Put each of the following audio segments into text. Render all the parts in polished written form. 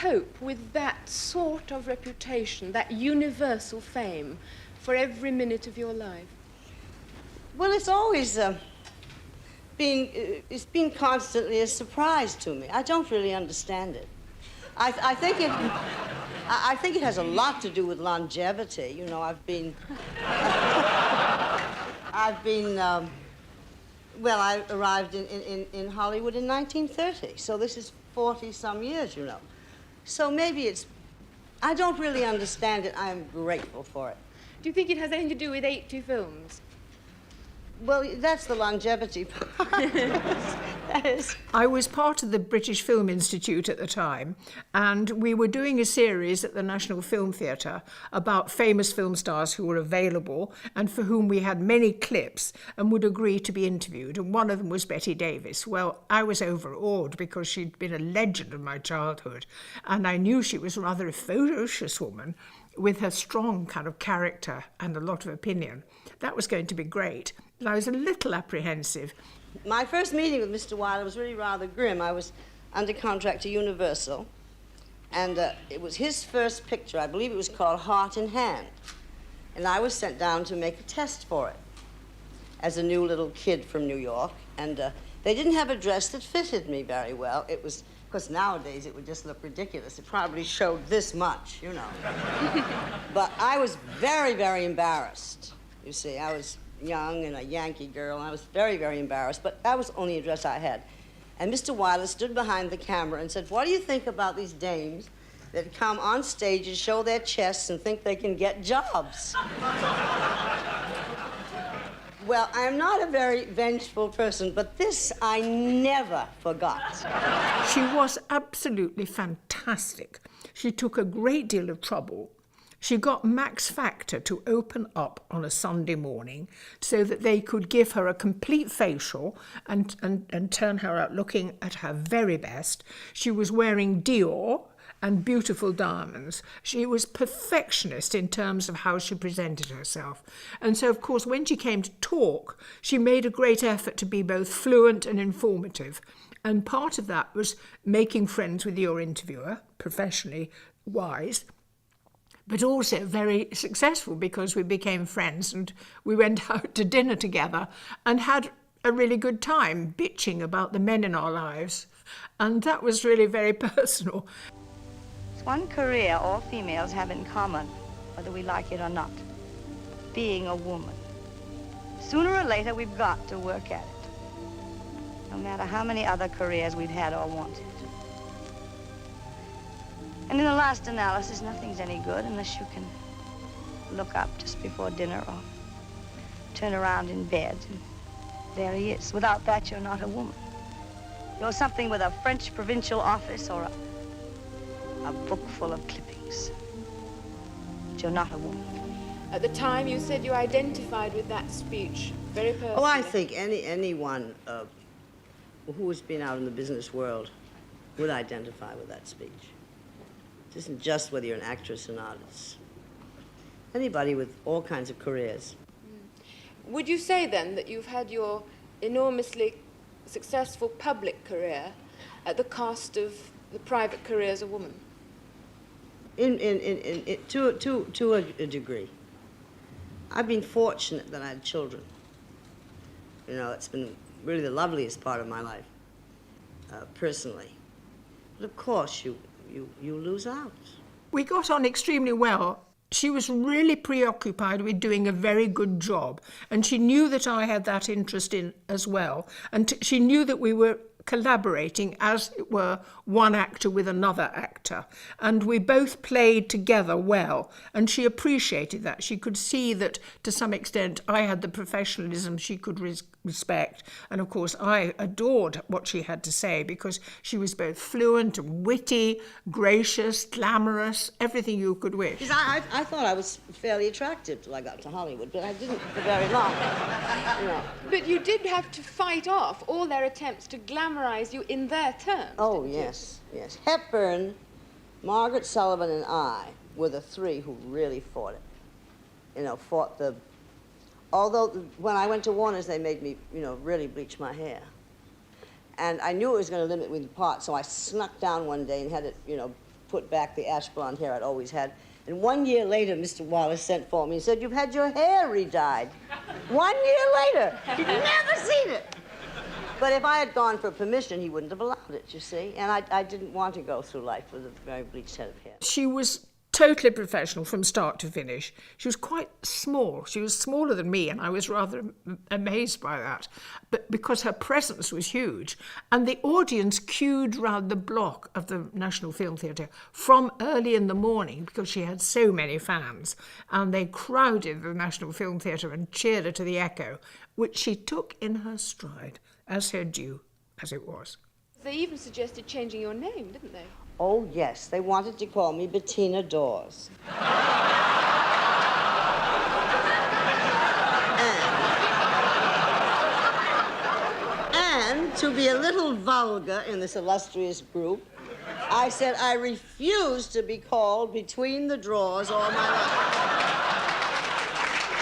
cope with that sort of reputation, that universal fame, for every minute of your life? Well, it's always been constantly a surprise to me. I don't really understand it. I think it has a lot to do with longevity. You know, I've been well, I arrived in Hollywood in 1930, so this is 40-some years, you know. So maybe it's, I don't really understand it. I'm grateful for it. Do you think it has anything to do with 80 films? Well, that's the longevity part. That is. I was part of the British Film Institute at the time, and we were doing a series at the National Film Theatre about famous film stars who were available and for whom we had many clips and would agree to be interviewed, and one of them was Bette Davis. Well, I was overawed because she'd been a legend of my childhood, and I knew she was rather a ferocious woman with her strong kind of character and a lot of opinion. That was going to be great. But I was a little apprehensive. My first meeting with Mr. Wilder was really rather grim. I was under contract to Universal, and it was his first picture. I believe it was called Heart in Hand. And I was sent down to make a test for it as a new little kid from New York. And they didn't have a dress that fitted me very well. It was, of course, nowadays it would just look ridiculous. It probably showed this much, you know. But I was very, very embarrassed. You see, I was young and a Yankee girl, and I was very, very embarrassed, but that was the only dress I had. And Mr. Wilder stood behind the camera and said, "What do you think about these dames that come on stage and show their chests and think they can get jobs?" Well, I'm not a very vengeful person, but this I never forgot. She was absolutely fantastic. She took a great deal of trouble. She got Max Factor to open up on a Sunday morning so that they could give her a complete facial and turn her out looking at her very best. She was wearing Dior and beautiful diamonds. She was perfectionist in terms of how she presented herself. And so, of course, when she came to talk, she made a great effort to be both fluent and informative. And part of that was making friends with your interviewer, professionally wise, but also very successful because we became friends and we went out to dinner together and had a really good time bitching about the men in our lives. And that was really very personal. It's one career all females have in common, whether we like it or not: being a woman. Sooner or later, we've got to work at it, no matter how many other careers we've had or wanted. And in the last analysis, nothing's any good unless you can look up just before dinner or turn around in bed, and there he is. Without that, you're not a woman. You're something with a French provincial office or a book full of clippings. But you're not a woman. At the time, you said you identified with that speech very personally. Oh, I think anyone who has been out in the business world would identify with that speech. It isn't just whether you're an actress or not. It's anybody with all kinds of careers. Would you say, then, that you've had your enormously successful public career at the cost of the private career as a woman? To a degree. I've been fortunate that I had children. You know, it's been really the loveliest part of my life, personally. But of course, you lose out. We got on extremely well. She was really preoccupied with doing a very good job, and she knew that I had that interest in as well, and she knew that we were collaborating, as it were, one actor with another actor, and we both played together well, and she appreciated that. She could see that to some extent I had the professionalism she could respect, and of course I adored what she had to say because she was both fluent and witty, gracious, glamorous, everything you could wish. I thought I was fairly attractive till I got to Hollywood, but I didn't for very long. You know. But you did have to fight off all their attempts to glamorize you in their terms. Oh, yes. Hepburn, Margaret Sullivan, and I were the three who really fought it. You know, although when I went to Warner's, they made me, you know, really bleach my hair. And I knew it was going to limit me the part, so I snuck down one day and had it, you know, put back the ash blonde hair I'd always had. And 1 year later, Mr. Wallace sent for me and said, "You've had your hair re-dyed." 1 year later. He'd never seen it. But if I had gone for permission, he wouldn't have allowed it, you see. And I didn't want to go through life with a very bleached head of hair. She was totally professional from start to finish. She was quite small. She was smaller than me, and I was rather amazed by that. But because her presence was huge, and the audience queued round the block of the National Film Theatre from early in the morning because she had so many fans, and they crowded the National Film Theatre and cheered her to the echo, which she took in her stride, as her due, as it was. They even suggested changing your name, didn't they? Oh, yes. They wanted to call me Bettina Dawes. And to be a little vulgar in this illustrious group, I said I refuse to be called Between the Drawers all my life.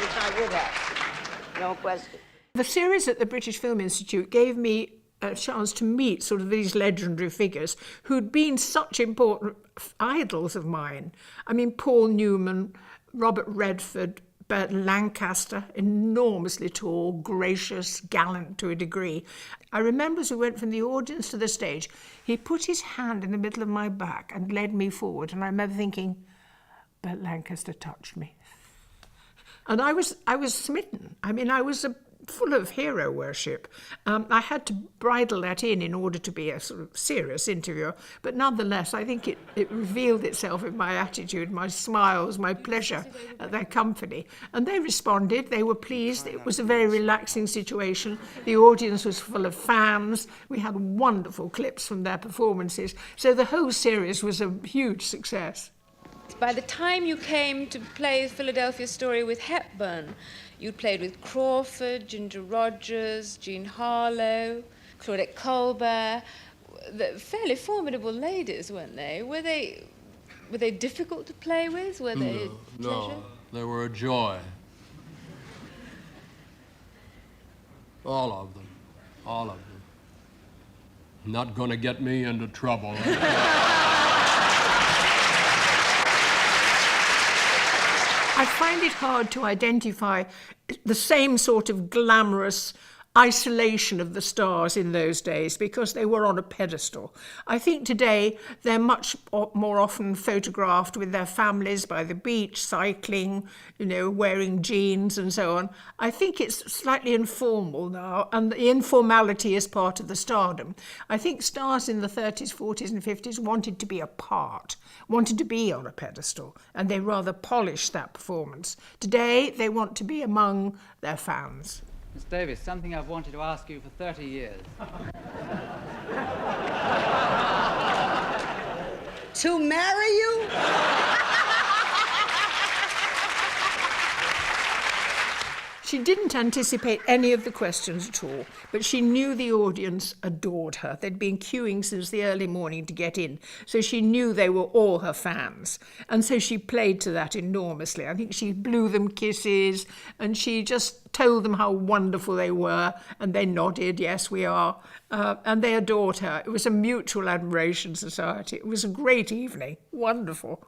Which I would have. No question. The series at the British Film Institute gave me a chance to meet sort of these legendary figures who'd been such important idols of mine. I mean, Paul Newman, Robert Redford, Burt Lancaster, enormously tall, gracious, gallant to a degree. I remember as we went from the audience to the stage, he put his hand in the middle of my back and led me forward, and I remember thinking, Burt Lancaster touched me. And I was smitten. I mean, I was full of hero worship. I had to bridle that in order to be a sort of serious interviewer, but nonetheless, I think it revealed itself in my attitude, my smiles, my pleasure at their company. And they responded, they were pleased. It was a very relaxing situation. The audience was full of fans. We had wonderful clips from their performances. So the whole series was a huge success. By the time you came to play Philadelphia Story with Hepburn, you'd played with Crawford, Ginger Rogers, Jean Harlow, Claudette Colbert. Fairly formidable ladies, weren't they? Were they difficult to play with? Were they a pleasure? No, they were a joy. All of them. All of them. Not gonna get me into trouble. I find it hard to identify the same sort of glamorous isolation of the stars in those days because they were on a pedestal. I think today they're much more often photographed with their families by the beach, cycling, wearing jeans and so on. I think it's slightly informal now, and the informality is part of the stardom. I think stars in the 30s, 40s and 50s wanted to be apart, wanted to be on a pedestal, and they rather polished that performance. Today they want to be among their fans. Miss Davis, something I've wanted to ask you for 30 years. To marry you? She didn't anticipate any of the questions at all, but she knew the audience adored her. They'd been queuing since the early morning to get in, so she knew they were all her fans. And so she played to that enormously. I think she blew them kisses, and she just told them how wonderful they were, and they nodded, yes, we are, and they adored her. It was a mutual admiration society. It was a great evening, wonderful.